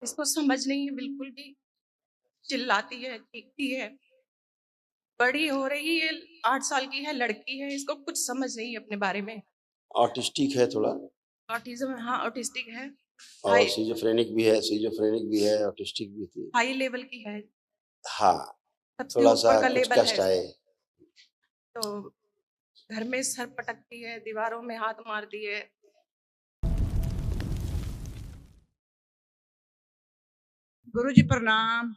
इसको समझ नहीं है बिल्कुल भी। चिल्लाती है, चीखती है। बड़ी हो रही है, 8 साल की है, लड़की है, इसको कुछ समझ नहीं है अपने बारे में। ऑटिस्टिक है थोड़ा, ऑटिज्म, हाँ, ऑटिस्टिक है। और हाई सीजोफ्रेनिक भी है, ऑटिस्टिक भी थी। हाई लेवल की है। हाँ, सबसे थोड़ा ऊपर सा का कुछ लेवल है कष्ट आए। इसको। तो घर में सर पटकती है, दीवारों में हाथ मारती है। गुरुजी प्रणाम।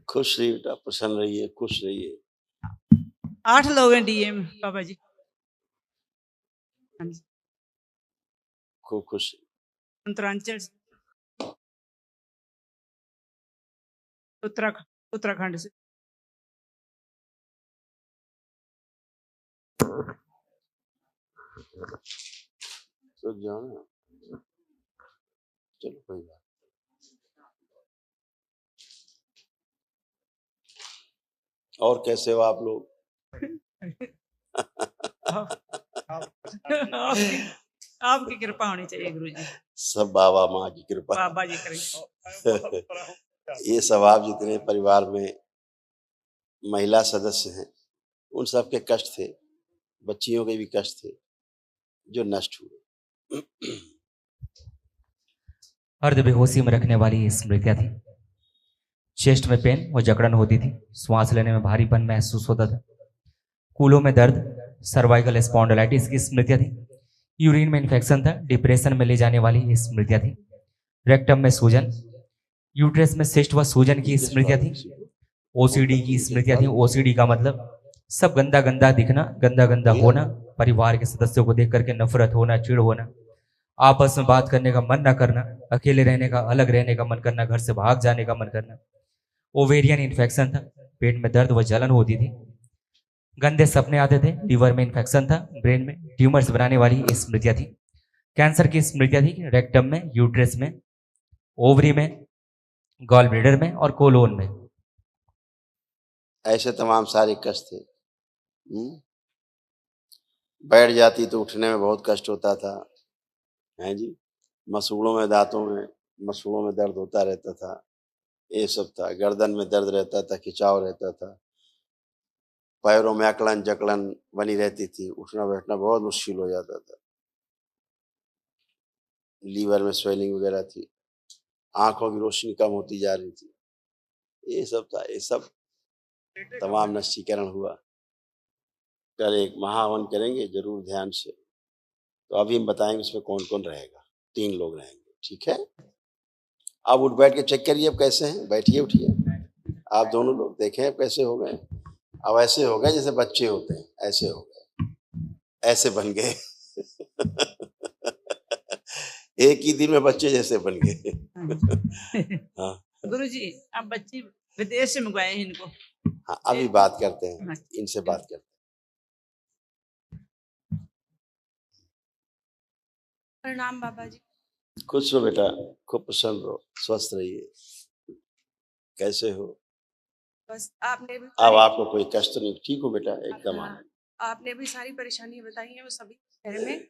खुश रहिए बेटा, प्रसन्न रहिए, खुश रहिए। 8 लोग हैं डीएम बाबा जी। हाँ जी। खूब खुश। उत्तरांचल, उत्तराखंड से। तो जाओ ना, चलो कोई बात। और कैसे हो आप लोग? आपकी आपकी कृपा होनी चाहिए गुरुजी। सब बाबा माँ की कृपा। बाबा जी करें। ये सब आप जितने परिवार में महिला सदस्य हैं, उन सब के कष्ट थे, बच्चियों के भी कष्ट थे जो नष्ट हुए। अर्ध बेहोशी में रखने वाली ये स्मृतियां थी। चेस्ट में पेन और जकड़न होती थी, श्वास लेने में भारीपन महसूस होता था, कूलों में दर्द, सर्वाइकल स्पॉन्डिलाइटिस की स्मृतियां थी। यूरिन में इन्फेक्शन था, डिप्रेशन में ले जाने वाली ये स्मृतियां थी। रेक्टम में सूजन, यूट्रस में सिस्ट व सूजन की स्मृतियां थी। ओसीडी की स्मृतियां थी। ओसीडी का मतलब सब गंदा गंदा दिखना, गंदा गंदा होना, परिवार के सदस्यों को देख करके नफरत होना, चिढ़ होना, आपस में बात करने का मन ना करना, अकेले रहने का, अलग रहने का मन करना, घर से भाग जाने का मन करना। ओवेरियन इन्फेक्शन था, पेट में दर्द व जलन होती थी, गंदे सपने आते थे, लीवर में इन्फेक्शन था, ब्रेन में ट्यूमर्स बनाने वाली स्मृतियां थी। कैंसर की स्मृतियां थी, रेक्टम में, यूट्रस में, ओवरी में, गॉल ब्लैडर में और कोलोन में। ऐसे तमाम सारे कष्ट थे। बैठ जाती तो उठने में बहुत कष्ट होता था, है जी। मसूड़ों में, दांतों में, मसूड़ों में दर्द होता रहता था, ये सब था। गर्दन में दर्द रहता था, खिंचाव रहता था, पैरों में अकड़न जकड़न बनी रहती थी, उठना बैठना बहुत मुश्किल हो जाता था। लीवर में स्वेलिंग वगैरह थी, आंखों की रोशनी कम होती जा रही थी, ये सब था। ये सब तमाम नष्टीकरण हुआ। कल एक महावन करेंगे जरूर ध्यान से, तो अभी हम बताएंगे उसमें कौन कौन रहेगा। 3 लोग रहेंगे, ठीक है। आप उठ बैठ के चेक करिए अब कैसे हैं, बैठिए उठिए। आप दोनों लोग देखें अब कैसे हो गए। अब ऐसे हो गए जैसे बच्चे होते हैं, ऐसे हो गए, ऐसे बन गए। एक ही दिन में बच्चे जैसे बन गए। हाँ गुरुजी, अब बच्ची विदेश से मंगवाए हैं इनको। हाँ, अभी बात करते हैं, इनसे बात करते हैं। प्रणाम बाबा जी। खुश रहो बेटा, खूब प्रसन्न रहो, स्वस्थ रहिए। कैसे हो? बस आपने भी अब सारी आपको कोई कष्ट नहीं, ठीक हो बेटा एकदम? हाँ, आपने भी सारी परेशानियां बताई हैं, वो सभी घर में।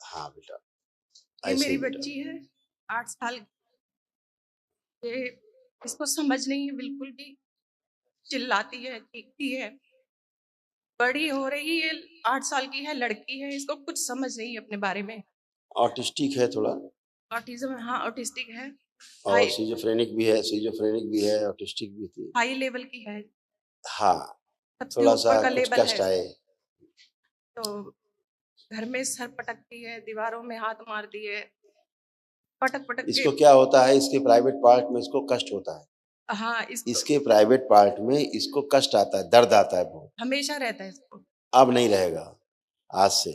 हाँ बेटा, ये ऐसे मेरी ही बेटा। बच्ची है, 8 साल की। ये इसको समझ नहीं है बिल्कुल भी। चिल्लाती है, चीखती है। बड़ी हो रही है, 8 साल की है, लड़की है, इसको कुछ समझ नहीं है अपने बारे में। ऑटिस्टिक है थोड़ा, ऑटिज्म, हाँ, ऑटिस्टिक है। और हाई सीजोफ्रेनिक भी है, ऑटिस्टिक भी थी। हाई लेवल की है। हाँ, सबसे थोड़ा ऊपर सा का कुछ लेवल है कष्ट आए। इसको। तो घर में सर पटकती है, दीवारों में हाथ मारती है, पटक पटक के। इसको क्या होता है, इसके प्राइवेट पार्ट में इसको कष्ट होता है। हाँ, इसको इसके प्राइवेट पार्ट में इसको कष्ट आता है, दर्द आता है बहुत। हमेशा रहता है इसको। अब नहीं रहेगा, आज से।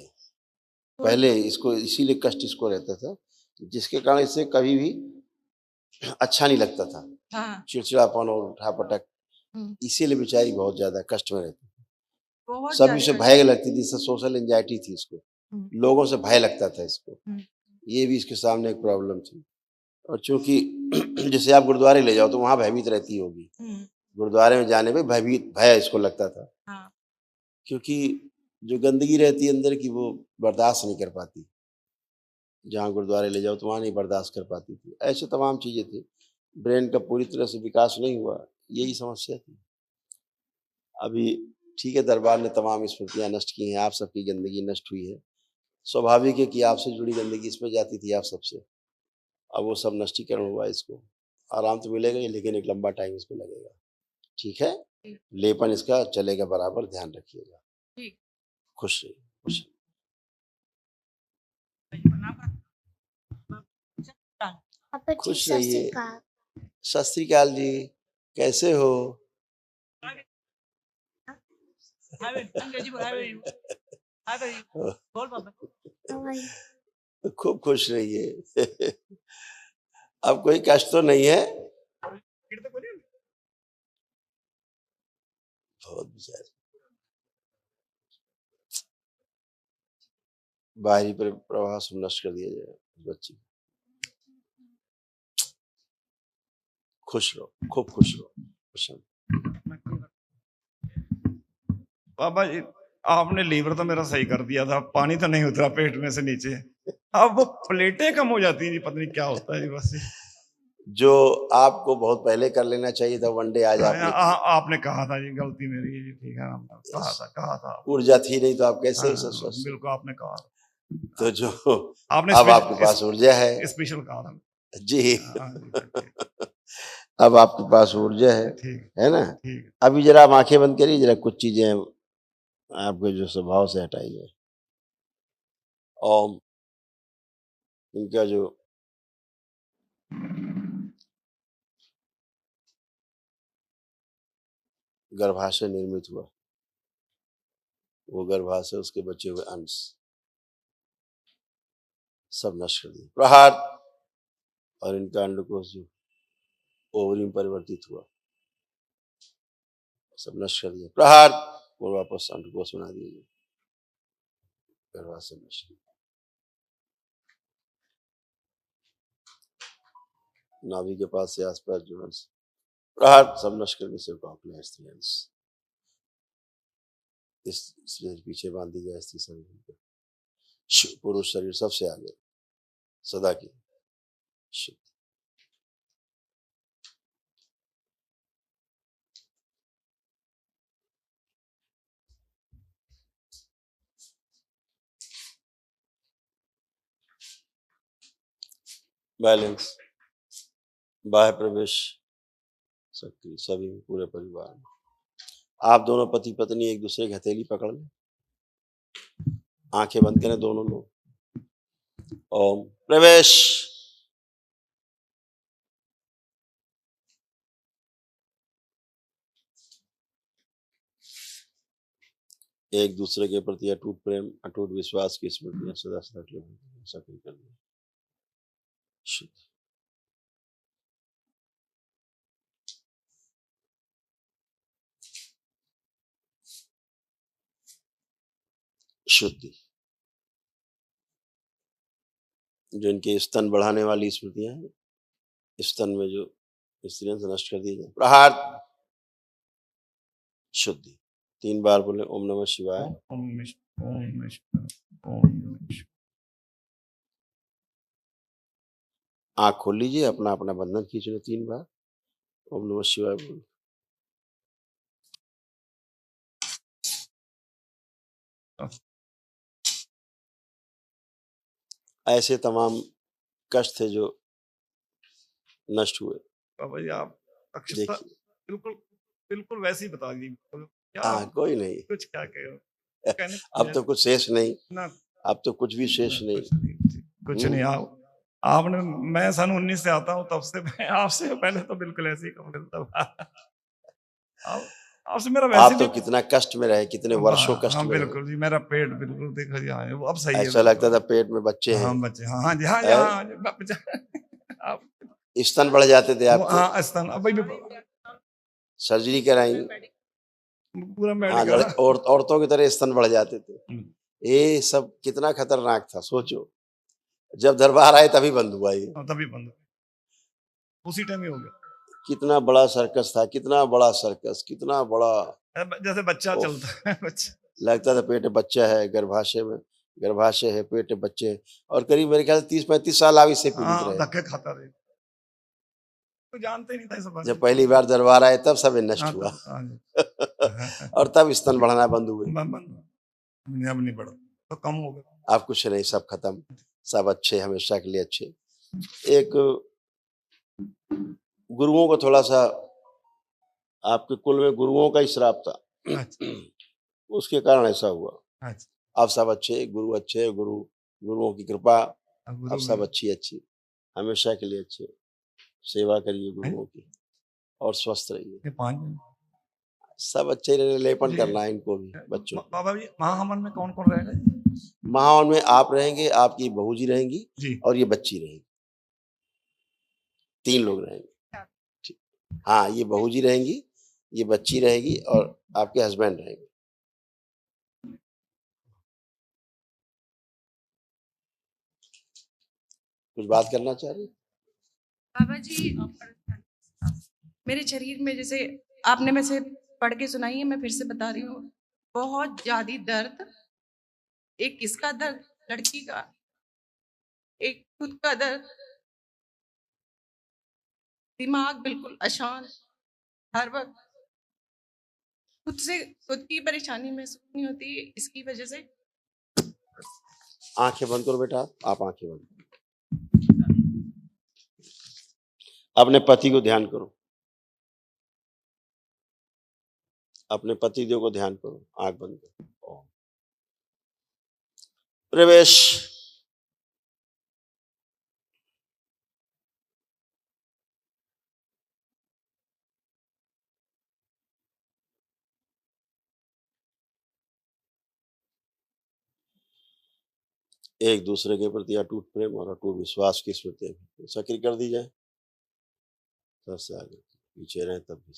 पहले इसको इसीलिए कष्ट इसको रहता था, जिसके कारण इसे कभी भी अच्छा नहीं लगता था, हाँ, चिड़चिड़ापन और उठापटक। इसीलिए बेचारी बहुत ज्यादा कष्ट में रहती थी। बहुत सभी ज्यादा से कष्ट। भय लगती थी, इससे सोशल एंजाइटी थी इसको, लोगों से भय लगता था इसको। हम्म, ये भी इसके सामने एक प्रॉब्लम थी। और चूंकि जैसे आप गुरुद्वारे ले जाओ तो वहां भयभीत रहती होगी, गुरुद्वारे में जाने में भयभीत, भय इसको लगता था, हाँ, क्योंकि जो गंदगी रहती है अंदर की वो बर्दाश्त नहीं कर पाती। जहाँ गुरुद्वारे ले जाओ तो वहाँ नहीं बर्दाश्त कर पाती थी। ऐसे तमाम चीज़ें थी। ब्रेन का पूरी तरह से विकास नहीं हुआ, यही समस्या थी। अभी ठीक है, दरबार ने तमाम स्मृतियाँ नष्ट की हैं, आप सबकी ज़िंदगी नष्ट हुई है। स्वाभाविक है कि आपसे जुड़ी ज़िंदगी इसमें जाती थी आप सबसे। अब वो सब नष्टीकरण हुआ, इसको आराम तो मिलेगा ही, लेकिन एक लंबा टाइम इसको लगेगा। ठीक है, लेपन इसका चलेगा बराबर, ध्यान रखिएगा। ठीक। खुश रहिए, खुश रहिए। खुश रहिए। सत श्री अकाल जी, कैसे हो? खूब खुश रहिए। अब कोई कष्ट तो नहीं है? बहुत बेचारे बाहरी प्रवाह सब नष्ट कर दिया जाए बच्ची। खुश रहो, खूब खुश रहो, खुश रहो। बाबा जी, आपने लीवर तो मेरा सही कर दिया था, पानी तो नहीं उतरा पेट में से नीचे। अब वो प्लेटें कम हो जाती हैं जी, पता नहीं क्या होता है जी। बस जो आपको बहुत पहले कर लेना चाहिए था, वनडे आज आपने कहा था जी, गलती मेरी है जी। ठीक है, कहा था। ऊर्जा थी नहीं तो आप कैसे स्वस्थ? बिल्कुल आपने कहा। तो जो आपने अब आपके पास ऊर्जा है, स्पेशल कहा था जी। अब आपके पास ऊर्जा है ना? अभी जरा आप आंखें बंद करिए, जरा कुछ चीजें आपके जो स्वभाव से हटाइए। ओम, इनका जो गर्भाशय निर्मित हुआ, वो गर्भाशय उसके बचे हुए अंश सब नष्ट कर दिए, प्रहार। और इनका अंडकोश जो ओवरी में परिवर्तित हुआ, सब नष्ट कर दिया, प्रहार। और वापस अंडकोश बना दिए, गर्भाशय नष्ट। नाभि के पास से आसपास जो अंश, प्रहार, सब नष्ट करके सिर्फ अपने स्त्री अंश। इस शरीर पीछे बांध दी जाए, स्त्री शरीर, पुरुष शरीर सबसे आगे सदा की शुद्ध। बैलेंस, बाह्य प्रवेश, सक्रिय, सभी पूरे परिवार में। आप दोनों पति पत्नी एक दूसरे की हथेली पकड़ लें, आंखें बंद करें दोनों लोग। ओम, प्रवेश। एक दूसरे के प्रति अटूट प्रेम, अटूट विश्वास की स्मृतियां सदा सदा के लिए सक्रिय कर दें। शुद्ध, शुद्धि। जो इनके स्तन बढ़ाने वाली स्मृतियां हैं, स्तन में जो स्त्रियां से नष्ट कर दी जाए, प्रहार। शुद्धि। 3 बार बोले ओम नमः शिवाय। आंख खोल लीजिए, अपना अपना बंधन खींच लो 3 बार, ओम नमः शिवाय बोल। ऐसे तमाम कष्ट थे जो नष्ट हुए। बाबा जी, आप अक्षता बिल्कुल बिल्कुल वैसे ही बता दी। हाँ, कोई नहीं, कुछ क्या कहो, अब तो कुछ शेष नहीं ना, अब तो कुछ भी शेष नहीं। कुछ नहीं। आपने, मैं सन 19 से आता हूँ, तब से मैं आपसे पहले तो बिल्कुल ऐसे ही कपड़े आपसे मेरा वैसे आप तो कितना कष्ट में रहे, कितने वर्षों कष्ट में। बिल्कुल जी, मेरा पेट बिल्कुल देखा जी, हाँ, अब सही है। ऐसा लगता था पेट में बच्चे हैं। हाँ, बच्चे, हाँ जी, हाँ, स्तन बढ़ जाते थे आपके। हाँ, स्तन अब सर्जरी कराई, पूरा मेडिकल, औरतों की तरह स्तन बढ़ जाते थे। ये सब कितना खतरनाक था, सोचो। जब दरबार आए तभी बंद हुआ ये, तभी बंद, उसी टाइम ही हो गया। कितना बड़ा सर्कस था, कितना बड़ा सर्कस, कितना बड़ा, जैसे बच्चा चलता है, बच्चा लगता था पेट बच्चा है गर्भाशय में, गर्भाशय है, पेट है, बच्चे हैं, और करीब मेरे ख्याल से 30-35 साल आप इससे पीड़ित हाँ, रहे। धक्के खाता रहे, तो जानते ही नहीं था ये सब बातें। जब पहली बार दरबार आए तब सब नष्ट हाँ, हुआ हाँ जी। और तब स्तन बढ़ना बंद हुए। अब नहीं बढ़ा, तो कम हो गया। अब कुछ नहीं, सब खत्म, सब अच्छे, हमेशा के लिए अच्छे। एक गुरुओं को थोड़ा सा, आपके कुल में गुरुओं का ही श्राप था, अच्छा, उसके कारण ऐसा हुआ। अच्छा। अब सब अच्छे, गुरु अच्छे, गुरुओं की कृपा, अब अब सब अच्छी हमेशा के लिए अच्छे। सेवा करिए गुरुओं की और स्वस्थ रहिए। ये 5 दिन सब अच्छे रहने, लेपन जी। करना है इनको भी, बच्चों को। बाबा जी, महाहवन में कौन कौन रहेगा जी? महावन में आप रहेंगे, आपकी बहू जी रहेंगी जी। और ये बच्ची रहेगी, 3 लोग रहेंगे। ठीक। हाँ, ये बहू जी रहेंगी, ये बच्ची रहेगी और आपके हस्बैंड रहेंगे। कुछ बात करना चाह रही? बाबा जी, मेरे शरीर में जैसे आपने में से पढ़ के सुनाई है, मैं फिर से बता रही हूँ, बहुत ज्यादा दर्द। एक किसका दर्द? लड़की का। एक खुद का दर्द, दिमाग बिल्कुल अशांत, हर वक्त खुद की परेशानी महसूस नहीं होती इसकी वजह से। आंखें बंद करो बेटा, आप आंखें बंद करो। अपने पति को ध्यान करो, अपने पति देव को ध्यान करो, आंख बंद करो। प्रवेश। एक दूसरे के प्रति अटूट प्रेम और अटूट विश्वास की स्मृति सक्रिय कर दी जाए। सर से आगे पीछे रहे तब भी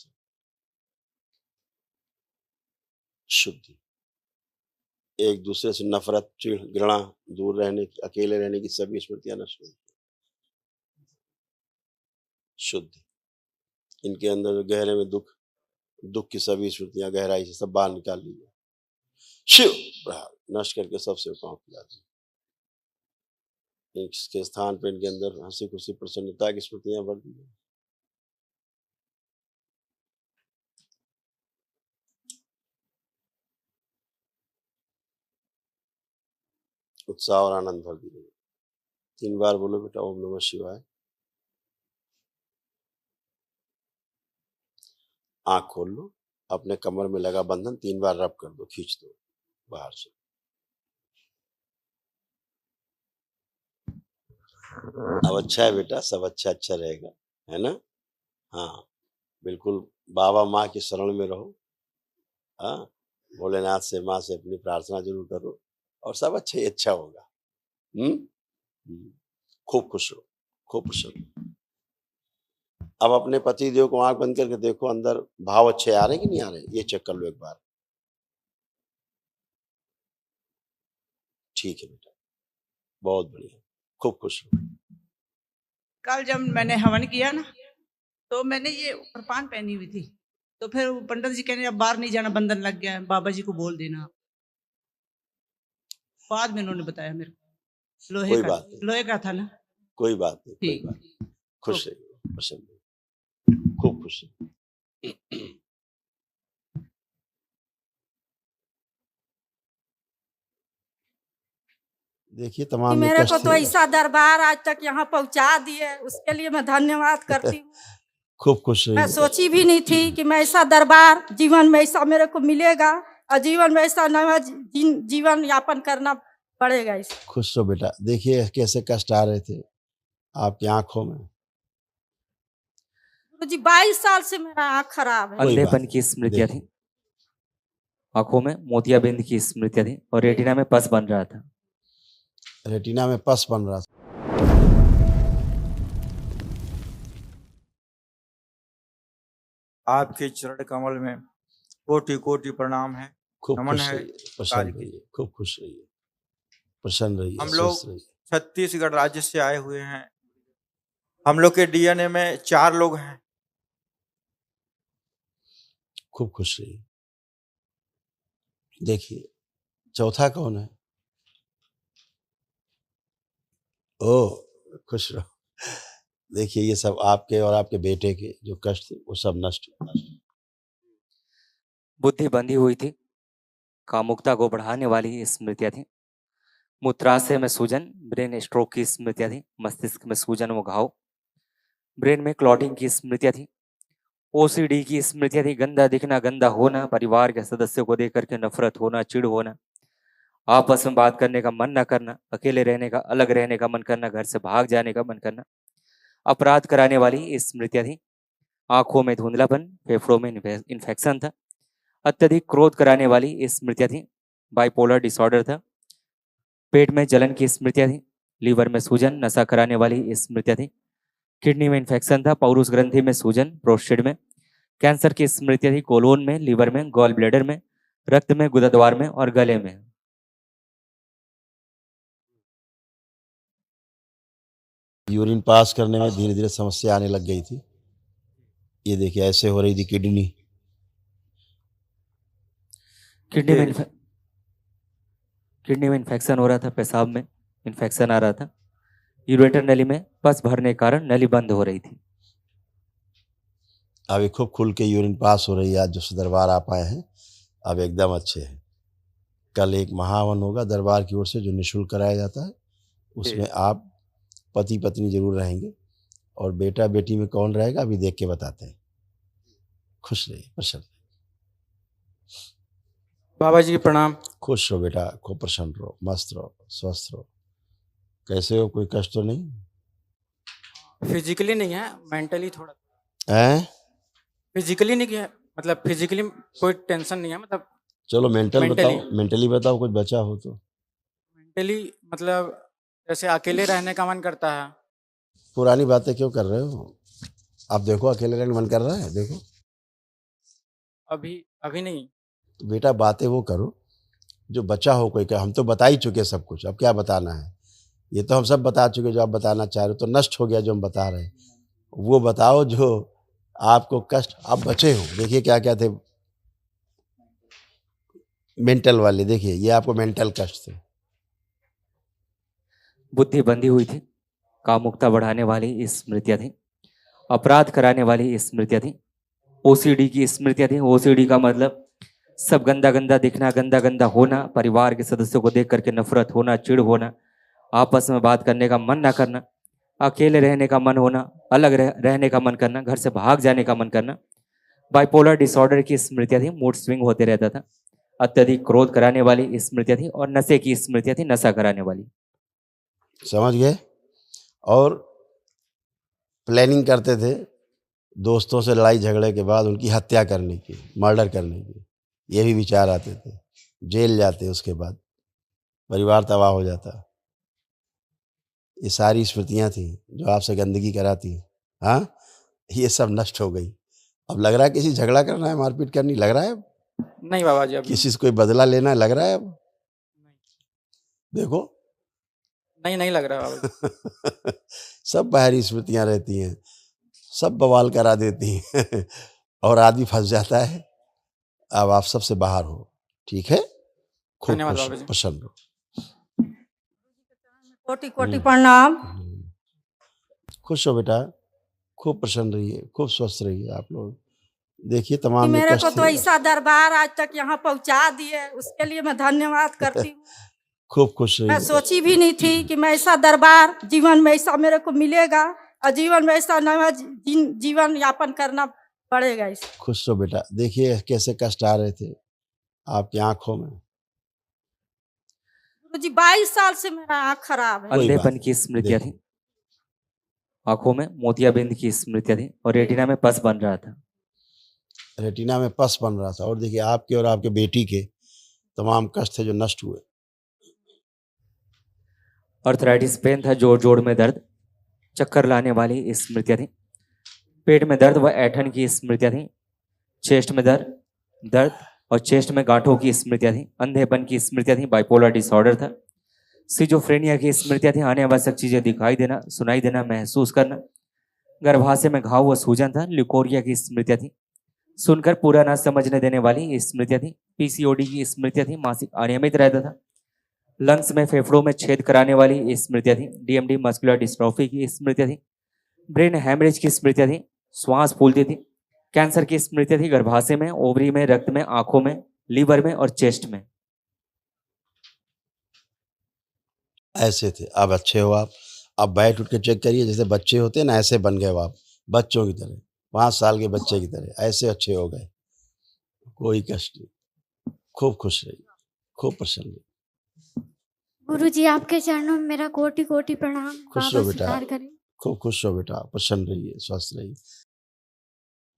शुद्धि। एक दूसरे से नफरत, चिढ़, घृणा, दूर रहने की, अकेले रहने की सभी स्मृतियां नष्ट हो। शुद्धि। इनके अंदर गहरे में दुख की सभी स्मृतियां गहराई से सब बाहर निकाल लीजिए। शिव नष्ट करके सब सेवकाओं को खिला दी। इसके स्थान पर इनके अंदर हंसी खुशी प्रसन्नता की स्मृतियां भर दी। उत्साह और आनंद भर दी। 3 बार बोलो बेटा, ओम नमः शिवाय। आंख खोल लो, अपने कमर में लगा बंधन 3 बार रब कर दो, खींच दो बाहर से। अब अच्छा है बेटा, सब अच्छा रहेगा, है ना? हाँ, बिल्कुल बाबा माँ की शरण में रहो। हाँ, भोलेनाथ से, माँ से अपनी प्रार्थना जरूर करो और सब अच्छा ही अच्छा होगा। खूब खुश रहो, खूब प्रसन्न। अब अपने पति देव को आंख बंद करके देखो, अंदर भाव अच्छे आ रहे कि नहीं आ रहे, ये चेक कर लो एक बार। ठीक है बेटा, बहुत बढ़िया, खूब खुश रहो। कल जब मैंने हवन किया ना, तो मैंने ये कृपान पहनी हुई थी, तो फिर पंडित जी कहने अब बाहर नहीं जाना, बंधन लग गया है, बाबा जी को बोल देना। बाद में उन्होंने बताया मेरे को, कोई बात नहीं, लोहे का था ना। कोई बात नहीं, कोई ठीक। बात नहीं। खुश रहिए, प्रसन्न रहिए, खूब खुश रहिए। देखिए तमाम मेरे को तो ऐसा दरबार आज तक यहाँ पहुँचा दिए, उसके लिए मैं धन्यवाद करती हूँ। खूब खुश रहिए। मैं सोची भी नहीं थी कि मैं ऐसा दरबार जीवन में ऐसा मेरे को मिलेगा और जीवन में ऐसा नया जीवन यापन करना पड़ेगा। खुश रहो बेटा। देखिए कैसे कष्ट आ रहे थे आपकी आंखों में। जी 22 साल से मेरा आँख खराब है। अंधेपन की स्मृतियां थी, आंखों में मोतियाबिंद की स्मृतियां थी और रेटिना में पस बन रहा था। रेटिना में पस बन रहा था। आपके चरण कमल में कोटि कोटि प्रणाम है, खूब नमन खुश है। रहिए, प्रसन्न रहिए, खूब खुश रहिए, प्रसन्न रहिए, हम लोग स्वस्थ रहिए। छत्तीसगढ़ राज्य से आए हुए हैं। हम लोग के डीएनए में 4 लोग हैं। खूब खुश रहिए। देखिए चौथा कौन है? ओ खुश रहो। देखिए ये सब आपके और आपके बेटे के जो कष्ट थे वो सब नष्ट हुए। बुद्धि बंधी हुई थी, कामुकता को बढ़ाने वाली स्मृतियां थी। मूत्राशय में सूजन, ब्रेन स्ट्रोक की स्मृतियां थी। मस्तिष्क में सूजन व घाव, ब्रेन में क्लॉटिंग की स्मृतियां थी। ओसीडी की स्मृतियां थी। गंदा दिखना, गंदा होना, परिवार के सदस्यों को देख करके नफरत होना, चिढ़ होना, आपस में बात करने का मन न करना, अकेले रहने का, अलग रहने का मन करना, घर से भाग जाने का मन करना, अपराध कराने वाली स्मृतियां थी। आंखों में धुंधलापन, फेफड़ों में इन्फेक्शन था। अत्यधिक क्रोध कराने वाली स्मृतियां थी। बाइपोलर डिसऑर्डर था। पेट में जलन की स्मृतियां थी। लीवर में सूजन, नशा कराने वाली स्मृतियां थी। किडनी में इन्फेक्शन था। पौरुष ग्रंथि में सूजन, प्रोस्टेट में कैंसर की स्मृतियां थी। कोलोन में, लीवर में, गॉल ब्लैडर में, रक्त में, गुदद्वार में और गले में। यूरिन पास करने में धीरे धीरे समस्या आने लग गई थी। ये देखिए ऐसे हो रही थी किडनी। किडनी में इन्फेक्शन हो रहा था, पेशाब में इन्फेक्शन आ रहा था, यूरेटर नली में पस भरने के कारण नली बंद हो रही थी। अब ये खूब खुल के यूरिन पास हो रही है। आज जब से दरबार आ पाए हैं अब एकदम अच्छे हैं। कल एक महावन होगा दरबार की ओर से जो निःशुल्क कराया जाता है, उसमें आप पति पत्नी जरूर रहेंगे और बेटा बेटी में कौन रहेगा अभी देख के बताते हैं। खुश रहिए, प्रसन्न। बाबा जी प्रणाम। खुश रहो बेटा, खूब प्रसन्न रहो, मस्त रहो, स्वस्थ रहो। कैसे हो, कोई कष्ट तो नहीं? फिजिकली नहीं है, मेंटली थोड़ा हैं? फिजिकली नहीं है, मतलब फिजिकली कोई टेंशन नहीं है, मतलब चलो मेंटल Mentally। बताओ, मेंटली बताओ कुछ बचा हो तो। मेंटली मतलब जैसे अकेले रहने का मन करता है। पुरानी बातें क्यों कर रहे हो? आप देखो अकेले रहने का मन कर रहा है, देखो। अभी नहीं। तो बेटा बातें वो करो जो बचा हो कोई का। हम तो बता ही चुके सब कुछ, अब क्या बताना है? ये तो हम सब बता चुके जो आप बताना चाह रहे हो, तो नष्ट हो गया जो हम बता रहे हैं। वो बताओ जो आपको कष्ट, आप बचे हो। देखिए क्या क्या थे मेंटल वाले, देखिए ये आपको मेंटल कष्ट थे। बुद्धि बंधी हुई थी, कामुकता बढ़ाने वाली स्मृतियां थी। अपराध कराने वाली स्मृतियां थी। ओसीडी की स्मृतियां थी। ओसीडी का मतलब सब गंदा गंदा दिखना, गंदा गंदा होना, परिवार के सदस्यों को देख करके नफरत होना, चिढ़ होना, आपस में बात करने का मन ना करना, अकेले रहने का मन होना, अलग रहने का मन करना, घर से भाग जाने का मन करना। बाइपोलर डिसऑर्डर की स्मृतियां थी। मूड स्विंग होते रहता था। अत्यधिक क्रोध कराने वाली स्मृतियां थी और नशे की स्मृतियां थी, नशा कराने वाली। समझ गए? और प्लानिंग करते थे दोस्तों से लड़ाई झगड़े के बाद उनकी हत्या करने की, मर्डर करने की, ये भी विचार आते थे। जेल जाते, उसके बाद परिवार तबाह हो जाता। ये सारी स्मृतियां थी जो आपसे गंदगी कराती। हाँ, ये सब नष्ट हो गई। अब लग रहा है किसी झगड़ा करना है, मारपीट करनी लग रहा है? अब नहीं बाबा जी, अभी किसी से कोई बदला लेना है लग रहा है? अब देखो नहीं लग रहा बाबा जी। सब बाहरी स्मृतियां रहती हैं, सब बवाल करा देती हैं और आदमी फंस जाता है। अब आप सबसे बाहर हो, ठीक है? खूब धन्यवाद खुश बाबा जी। प्रसन्न हो। कोटि कोटि प्रणाम। खुश हो बेटा, खूब प्रसन्न रहिए, खूब स्वस्थ रहिए। आप लोग देखिए कि तमाम जो मेरे को कष्ट तो थे, ऐसा दरबार आज तक यहाँ पहुँचा दिए, उसके लिए मैं धन्यवाद करती हूँ। खूब खुश मैं रहिए। सोची भी नहीं थी कि मैं ऐसा दरबार जीवन में ऐसा मेरे को मिलेगा और जीवन में ऐसा नया जीवन यापन करना पड़ेगा। इस खुश रहो बेटा। देखिए कैसे कष्ट आ रहे थे आपकी आंखों में। गुरुजी 22 साल से मेरा आँख खराब है। कोई बात अंधेपन की स्मृतियां थी। आंखों में मोतियाबिंद की स्मृतियां थी और रेटिना में पस बन रहा था। रेटिना में पस बन रहा था। और देखिए आपके और आपके बेटी के तमाम कष्ट थे जो नष्ट हुए। अर्थराइटिस पेन था, जोड़ जोड़ में दर्द, चक्कर लाने वाली स्मृतियां थी। पेट में दर्द व ऐठन की स्मृतियां थी। चेस्ट में दर्द और चेस्ट में गांठों की स्मृतियां थी। अंधेपन की स्मृतियां थी। बाइपोलर डिसऑर्डर था। सिजोफ्रेनिया की स्मृतियां थी। अनावश्यक चीजें दिखाई देना, सुनाई देना, महसूस करना। गर्भाशय में घाव व सूजन था। ल्यूकोरिया की स्मृतियां थी। सुनकर पूरा ना समझने देने वाली स्मृतियां थी। पीसीओडी की स्मृतियां थी। मासिक अनियमित रहता था। लंग्स में फेफड़ों में छेद कराने वाली स्मृतियां थी। डीएमडी मस्कुलर डिस्ट्रोफी की स्मृतियां थी। ब्रेन हैमरेज की स्मृतियां थी। श्वास फूलती थी। कैंसर की स्मृतियां थी गर्भाशय में, ओवरी में, रक्त में, आंखों में, लीवर में और चेस्ट में। ऐसे थे, अब अच्छे हो आप। अब बैठ उठ के चेक करिए, जैसे बच्चे होते हैं ना, ऐसे बन गए हो आप, बच्चों की तरह, 5 साल के बच्चे की तरह, ऐसे अच्छे हो गए। कोई कष्ट नहीं, खूब खुश रहिए, खूब प्रसन्न रहिए। गुरुजी आपके चरणों में मेरा कोटि कोटि प्रणाम। खुश रहो बाबा बेटा, सुधार करें। खूब खुश रहो बेटा, प्रसन्न रहिए, स्वस्थ रहिए।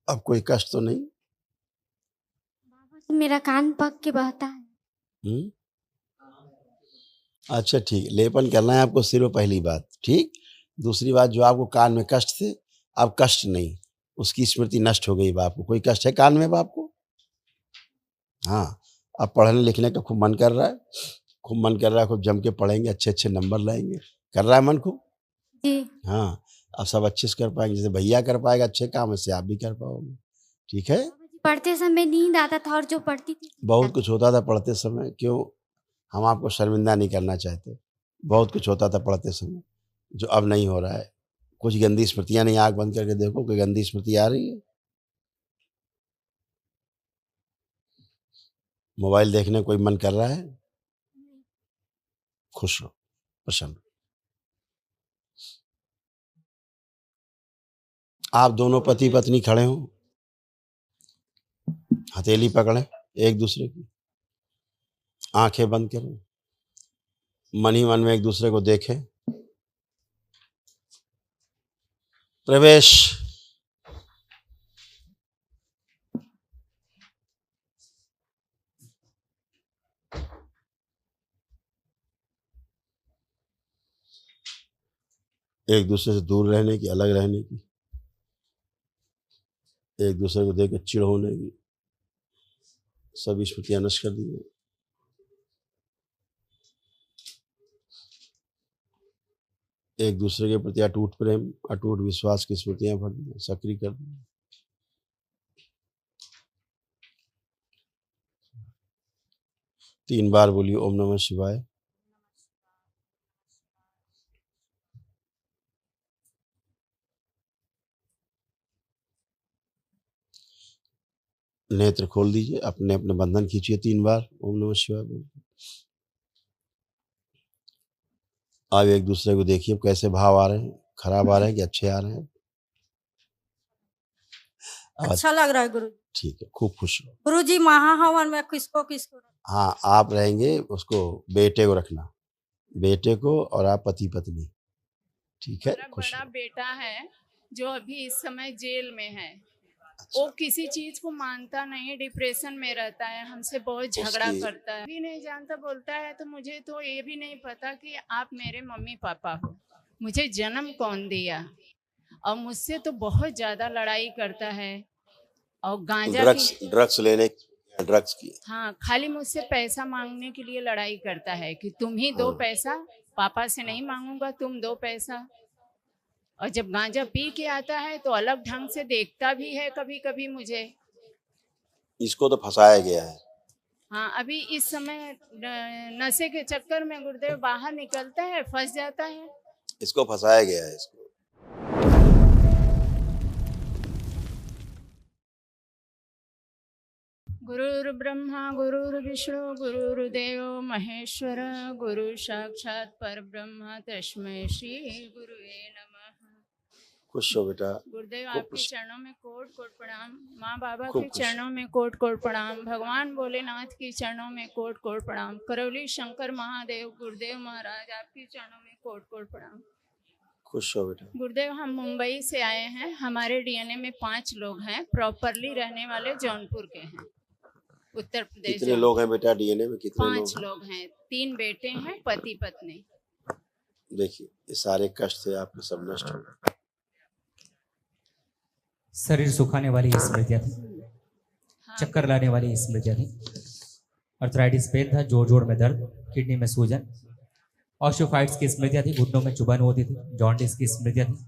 अब कोई कष्ट तो नहीं? बाबा मेरा कान पक के बहता है। हम्म, अच्छा ठीक, लेपन करना है आपको सिर में, पहली बात। ठीक, दूसरी बात, जो आपको कान में कष्ट थे, अब कष्ट नहीं, उसकी स्मृति नष्ट हो गई। बाप को कोई कष्ट है कान में? बाप को? हाँ, अब पढ़ने लिखने का खूब मन कर रहा है, खूब मन कर रहा है, खूब जम के पढ़ेंगे, अच्छे अच्छे नंबर लाएंगे, कर रहा है मन खूब? जी। हाँ, अब सब अच्छे से कर पाएंगे। जैसे भैया कर पाएगा अच्छे काम, ऐसे आप भी कर पाओगे। ठीक है? बाबा जी पढ़ते समय नींद आता था और जो पढ़ती थी बहुत कुछ होता था पढ़ते समय, क्यों? हम आपको शर्मिंदा नहीं करना चाहते। बहुत कुछ होता था पढ़ते समय, जो अब नहीं हो रहा है। कुछ गंदी स्मृतियां नहीं, आँख बंद करके देखो, कोई गंदी स्मृति आ रही है? मोबाइल देखने कोई मन कर रहा है? खुश रहो, प्रसन्न। आप दोनों पति पत्नी खड़े हो, हथेली पकड़े एक दूसरे की, आंखें बंद करें, मन ही मन में एक दूसरे को देखें। प्रवेश। एक दूसरे से दूर रहने की, अलग रहने की, एक दूसरे को देख के चिढ़ होने की, सभी स्मृतियां नष्ट कर दी। एक दूसरे के प्रति अटूट प्रेम, अटूट विश्वास की स्मृतियां भर दी, सक्रिय कर दी। तीन बार बोलिए ओम नमः शिवाय। नेत्र खोल दीजिए, अपने अपने बंधन खींचिए, 3 बार ओम नमः शिवाय बोलिए। अब एक दूसरे को देखिए कैसे भाव आ रहे हैं, खराब आ रहे हैं कि अच्छे आ रहे हैं? अच्छा लग रहा है गुरु। ठीक है, खूब खुश हो। गुरुजी महाहवन में किसको किसको? हाँ, आप रहेंगे, उसको बेटे को रखना, बेटे को, और आप पति पत्नी। ठीक है, मेरा खुश बड़ा रहो। बेटा है जो अभी इस समय जेल में है। वो किसी चीज को मानता नहीं, डिप्रेशन में रहता है, हमसे बहुत झगड़ा उसकी- करता है, भी नहीं जानता, बोलता है तो मुझे तो ये भी नहीं पता कि आप मेरे मम्मी पापा हो, मुझे जन्म कौन दिया। और मुझसे तो बहुत ज्यादा लड़ाई करता है। और गांजा ड्रग्स लेने, ड्रग्स की। हाँ, खाली मुझसे पैसा मांगने के लिए लड़ाई करता है कि तुम ही दो पैसा, पापा से नहीं मांगूंगा, तुम दो पैसा। और जब गांजा पी के आता है तो अलग ढंग से देखता भी है कभी कभी मुझे। इसको तो फंसाया गया है। हाँ, अभी इस समय नशे के चक्कर में गुरुदेव बाहर निकलता है, फंस जाता है। इसको फंसाया गया है इसको। गुरुर्ब्रह्मा गुरुर्विष्णु गुरुर्देव महेश्वर, गुरु साक्षात परब्रह्म तस्मै श्री गुरुवे नमः। खुश हो बेटा। गुरुदेव खूब आपके खुश। चरणों में कोट कोट प्रणाम, माँ बाबा खूब के खुश। चरणों में कोट कोट प्रणाम, भगवान भोलेनाथ के चरणों में कोट कोट प्रणाम, करौली शंकर महादेव गुरुदेव महाराज आपके चरणों में कोट कोट प्रणाम। खुश हो बेटा। गुरुदेव हम मुंबई से आए हैं, हमारे डीएनए में 5 लोग हैं, प्रॉपरली रहने वाले जौनपुर के हैं, उत्तर प्रदेश। कितने लोग हैं बेटा डीएनए में? कितने 5 लोग लोग हैं, 3 बेटे हैं, पति पत्नी। देखिए, ये सारे कष्ट थे आपके, सब नष्ट हो गए। शरीर सुखाने वाली स्मृतियां थी। चक्कर लाने वाली स्मृतियां थी। अर्थराइटिस पेन था, जोड़ जोड़ में दर्द, किडनी में सूजन, ऑस्टियोफाइट्स की स्मृतियां थी, घुटनों में चुभन होती थी, जॉन्डिस की स्मृतियां थी,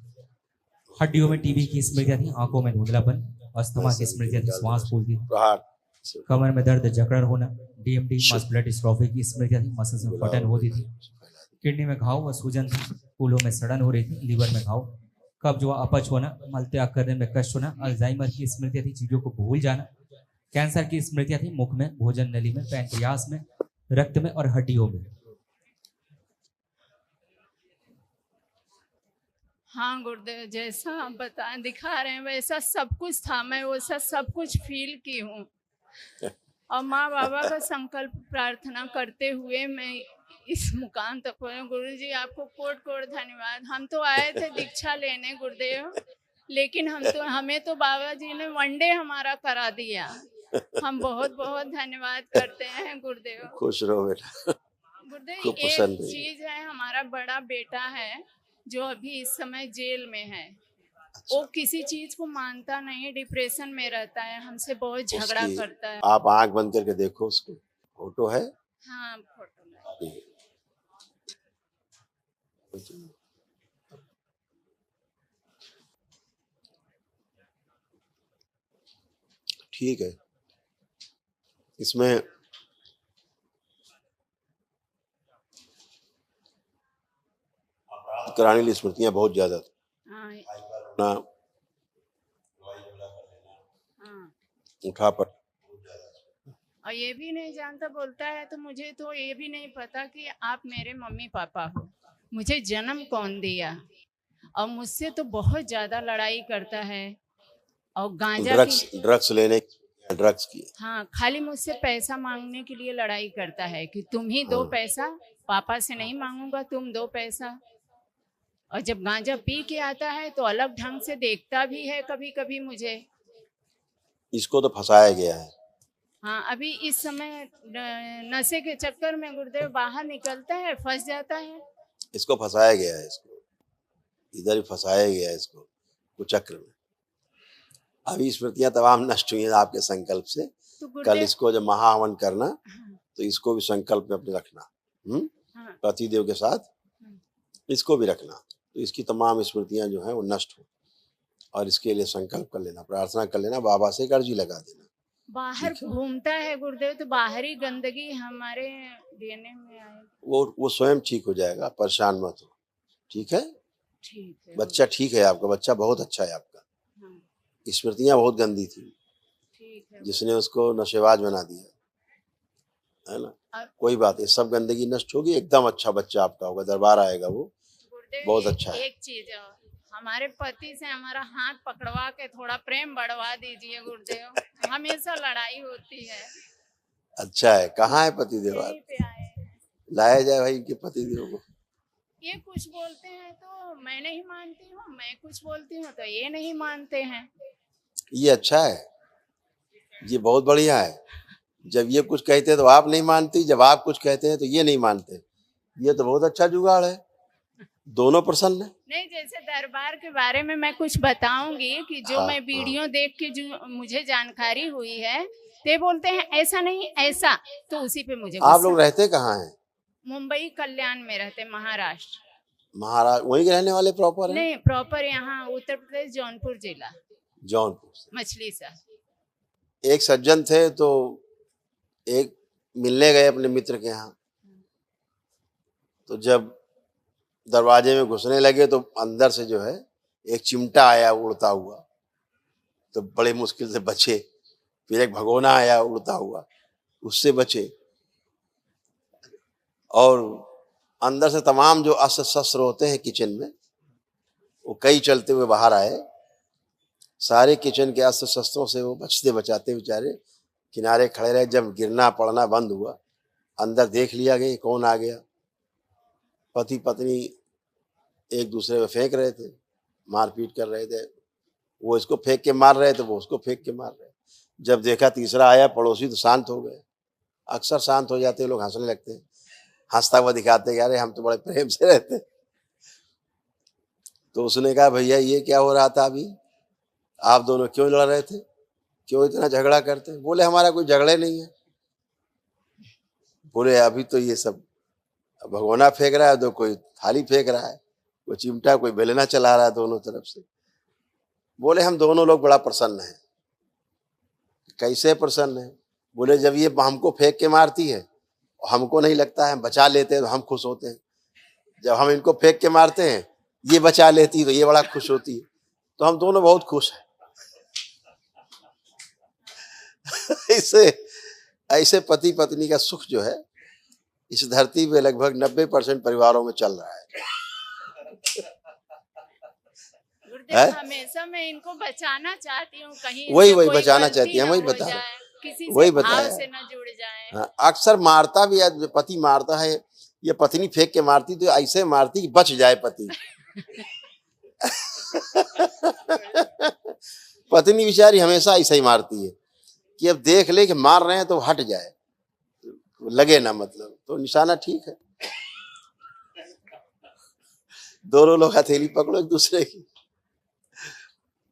हड्डियों में टीबी की स्मृतियां थी, आंखों में धुंधलापन, अस्थमा की स्मृतियां थी, श्वास फूलती थी, प्रहार। कमर में दर्द, जकड़न होना, डीएमडी, मस्कुलर डिस्ट्रॉफी की स्मृतियां थी, मसल्स में फटन होती थी, किडनी में घाव व सूजन थी, कूलों में सड़न हो रही थी, लीवर में घाव, कब्ज व अपच होना, मलत्याग करने में कष्ट होना, अल्जाइमर की स्मृतियां थी, चीजों को भूल जाना, कैंसर की स्मृतियां थी, मुख में, भोजन नली में, पैंक्रियास में, रक्त में और हड्डियों में। हाँ गुरुदेव, जैसा आप बता दिखा रहे हैं वैसा सब कुछ था, मैं वैसा सब कुछ फील की हूँ। और माँ बाबा का संकल्प प्रार्थना करते हुए मैं इस मुकाम तक पहुँची। गुरु जी आपको कोट कोट धन्यवाद। हम तो आए थे दीक्षा लेने गुरुदेव, लेकिन हमें तो बाबा जी ने वनडे हमारा करा दिया। हम बहुत बहुत धन्यवाद करते हैं गुरुदेव। खुश रहो बेटा। गुरुदेव खूब एक पसंद है। चीज है, हमारा बड़ा बेटा है जो अभी इस समय जेल में है। वो किसी चीज को मानता नहीं, डिप्रेशन में रहता है, हमसे बहुत झगड़ा उसकी करता है। आप आंख बंद करके देखो, उसको फोटो है। हाँ फोटो में। ठीक है, इसमें कराने वाली स्मृतियां बहुत ज्यादा थी। हाँ ना हाँ। उठा पर और ये भी नहीं जानता, बोलता है तो मुझे तो ये भी नहीं पता कि आप मेरे मम्मी पापा हो, मुझे जन्म कौन दिया। और मुझसे तो बहुत ज्यादा लड़ाई करता है। और गांजा ड्रग्स लेने, ड्रग्स की। हाँ, खाली मुझसे पैसा मांगने के लिए लड़ाई करता है कि तुम ही दो पैसा, पापा से नहीं मांगूंगा, तुम दो पैसा। और जब गांजा पी के आता है तो अलग ढंग से देखता भी है कभी कभी मुझे। इसको तो फंसाया गया है। हाँ, अभी इस समय नशे के चक्कर में गुरुदेव बाहर निकलता है, फंस जाता है। इसको फंसाया गया है, इसको इधर ही फंसाया गया है, इसको कुचक्र में। अभी स्मृतियां तमाम नष्ट हुई हैं आपके संकल्प से। तो कल इसको जब महाहवन करना तो इसको भी संकल्प में अपने रखना, पतिदेव के साथ इसको भी रखना, तो इसकी तमाम स्मृतियां जो हैं वो नष्ट हो। और इसके लिए संकल्प कर लेना, प्रार्थना कर लेना, बाबा से अर्जी लगा देना। बाहर घूमता है गुरुदेव तो बाहरी गंदगी हमारे डीएनए में आए। वो स्वयं ठीक हो जाएगा, परेशान मत हो। ठीक है, ठीक है। बच्चा ठीक है, आपका बच्चा बहुत अच्छा है आपका। हाँ, स्मृतियां बहुत गंदी थी, ठीक है। जिसने उसको नशेबाज बना दिया है ना। कोई बात नहीं, सब गंदगी नष्ट होगी, एकदम अच्छा बच्चा आपका होगा, दरबार आएगा वो बहुत अच्छा है। एक चीज है, हमारे पति से हमारा हाथ पकड़वा के थोड़ा प्रेम बढ़वा दीजिए गुरुदेव, हमेशा लड़ाई होती है। अच्छा है, कहाँ है पतिदेव? यहीं पे आए। लाया जाए भाई के पतिदेव को। ये कुछ बोलते हैं तो मैं नहीं मानती हूँ, मैं कुछ बोलती हूँ तो ये नहीं मानते हैं। ये अच्छा है, ये बहुत बढ़िया है। जब ये कुछ कहते हैं तो आप नहीं मानती, जब आप कुछ कहते हैं तो ये नहीं मानते। ये तो बहुत अच्छा जुगाड़ है, दोनों प्रसन्न है। नहीं, जैसे दरबार के बारे में मैं कुछ बताऊंगी कि जो मैं वीडियो देख के जो मुझे जानकारी हुई है, ते बोलते हैं ऐसा नहीं ऐसा, तो उसी पे मुझे आप लोग रहते कहाँ हैं? मुंबई कल्याण में रहते, महाराष्ट्र। महाराष्ट्र वहीं के रहने वाले प्रॉपर हैं? नहीं, प्रॉपर यहाँ उत्तर प्रदेश, जौनपुर जिला, जौनपुर से। मछली सा। एक सज्जन थे तो एक मिलने गए अपने मित्र के यहाँ, तो जब दरवाजे में घुसने लगे तो अंदर से जो है एक चिमटा आया उड़ता हुआ, तो बड़े मुश्किल से बचे। फिर एक भगोना आया उड़ता हुआ, उससे बचे। और अंदर से तमाम जो अस्त्र शस्त्र होते हैं किचन में, वो कई चलते हुए बाहर आए। सारे किचन के अस्त्र शस्त्रों से वो बचते बचाते बेचारे किनारे खड़े रहे। जब गिरना पड़ना बंद हुआ, अंदर देख लिया गया कौन आ गया। पति पत्नी एक दूसरे पे फेंक रहे थे, मारपीट कर रहे थे। वो इसको फेंक के मार रहे थे, वो उसको फेंक के मार रहे। जब देखा तीसरा आया पड़ोसी, तो शांत हो गए। अक्सर शांत हो जाते लोग, हंसने लगते हैं, हंसता हुआ दिखाते यार हम तो बड़े प्रेम से रहते। तो उसने कहा भैया ये क्या हो रहा था अभी, आप दोनों क्यों लड़ रहे थे, क्यों इतना झगड़ा करते? बोले हमारा कोई झगड़े नहीं है। बोले अभी तो ये सब भगोना फेंक रहा है, तो कोई थाली फेंक रहा है, कोई चिमटा, कोई बेलना चला रहा है दोनों तरफ से। बोले हम दोनों लोग बड़ा प्रसन्न हैं। कैसे प्रसन्न है? बोले जब ये हमको फेंक के मारती है हमको नहीं लगता है, बचा लेते हैं तो हम खुश होते हैं। जब हम इनको फेंक के मारते हैं ये बचा लेती है तो ये बड़ा खुश होती है। तो हम दोनों बहुत खुश हैं। ऐसे पति पत्नी का सुख जो है इस धरती पे लगभग 90% परिवारों में चल रहा है। हमेशा मैं इनको बचाना चाहती हूँ, कहीं वही कोई बचाना गलती चाहती है, ना वही हो बता जाए, किसी वही से भाव बताया। से न जुड़ जाए। हाँ, अक्सर मारता भी है, पति मारता है, ये पत्नी फेंक के मारती तो ऐसे मारती कि बच जाए पति। पत्नी बेचारी हमेशा ऐसा ही मारती है कि अब देख ले कि मार रहे हैं तो हट जाए, लगे ना, मतलब तो निशाना ठीक है। दोनों लोग हथेली पकड़ो एक दूसरे की,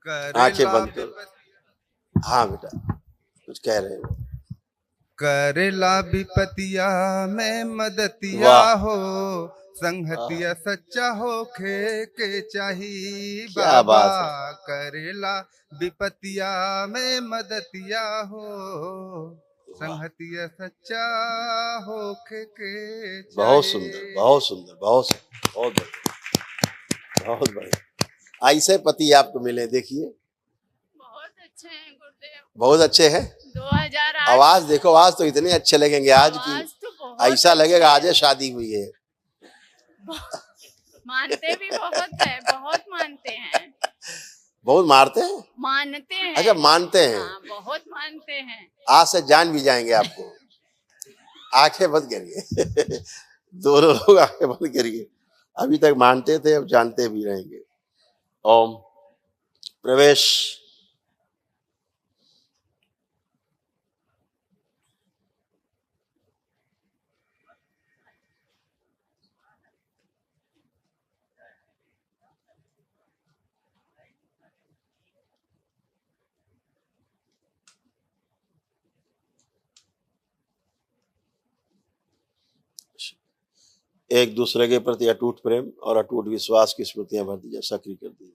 आंखें बंद करो। हाँ बेटा कुछ कह रहे हो। करेला विपतिया में मदतिया वाह। हो, संगतिया सच्चा हो खे के चाही क्या बाबा। बात करेला विपतिया में मदतिया हो, संगतिया सच्चा हो खे के चाही। बहुत सुंदर, बहुत सुंदर, बहुत सुंदर, बहुत बढ़िया, बहुत बढ़िया। ऐसे पति आपको मिले, देखिए बहुत अच्छे हैं गुरुदेव, बहुत अच्छे हैं। 2008 आवाज देखो, आज तो इतने अच्छे लगेंगे आज आवाज की, तो बहुत ऐसा लगेगा अच्छे आज शादी हुई है। मानते भी बहुत है, बहुत मानते हैं, बहुत मारते हैं। मानते हैं। अच्छा मानते हैं। हाँ, बहुत मानते हैं। आज से जान भी जाएंगे आपको। आंखें बंद करिए। दोनों लोग आंखें बंद करिए। अभी तक मानते थे, अब जानते भी रहेंगे। ओम प्रवेश। एक दूसरे के प्रति अटूट प्रेम और अटूट विश्वास की स्मृतियां भर दीजिए, सक्रिय कर दीजिए।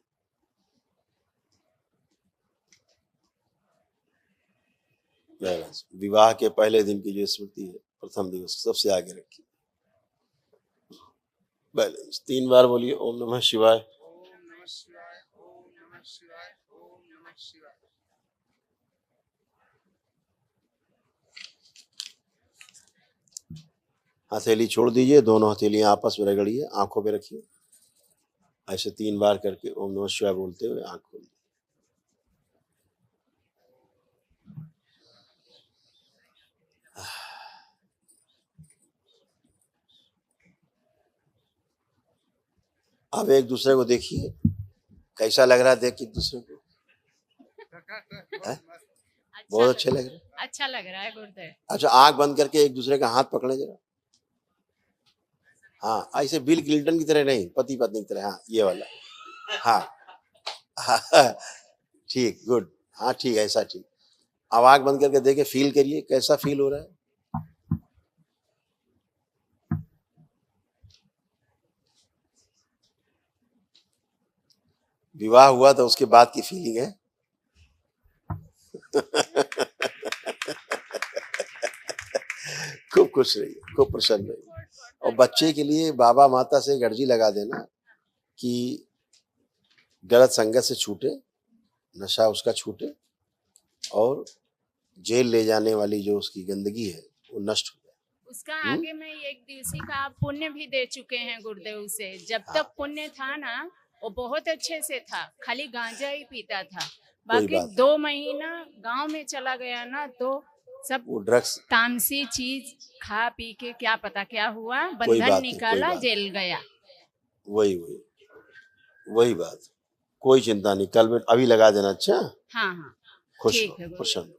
विवाह के पहले दिन की जो स्मृति है, प्रथम दिवस, सबसे आगे रखिए। बैलेंस 3 बार बोलिए ओम नमः शिवाय। हथेली छोड़ दीजिए, दोनों हथेलियां आपस में रगड़िए, आंखों पे रखिए। ऐसे 3 बार करके ओम नमः शिवाय बोलते हुए आंख खोलिए। अब एक दूसरे को देखिए, कैसा लग रहा है देख के दूसरे को? बहुत अच्छे लग रहे हैं। अच्छा लग रहा है गुरुदेव। अच्छा आंख बंद करके एक दूसरे का हाथ पकड़े जरा। हाँ ऐसे बिल क्लिंटन की तरह नहीं, पति पत्नी की तरह। हाँ ये वाला। हाँ ठीक, गुड। हाँ ठीक, ऐसा ठीक। अब आंख बंद करके देखे, फील करिए कैसा फील हो रहा है। विवाह हुआ तो उसके बाद की फीलिंग है। खूब खुश रहिए, खूब प्रसन्न रहिए। और बच्चे के लिए बाबा माता से एक अर्जी लगा देना कि गलत संगत से छूटे, नशा उसका छूटे, और जेल ले जाने वाली जो उसकी गंदगी है वो नष्ट हो जाए। उसका आगे में 1 दिवसी का आप पुण्य भी दे चुके हैं गुरुदेव से। जब तक पुण्य था ना, वो बहुत अच्छे से था, खाली गांजा ही पीता था। बाकी 2 महीना गांव में चला गया ना, तो सब वो ड्रग्स तामसी चीज खा पी के क्या पता क्या हुआ, बंधन निकाला, जेल गया। वही बात। कोई चिंता नहीं, कल में अभी लगा देना। अच्छा हाँ हाँ खुश ठीक हो, है। प्रसन्न।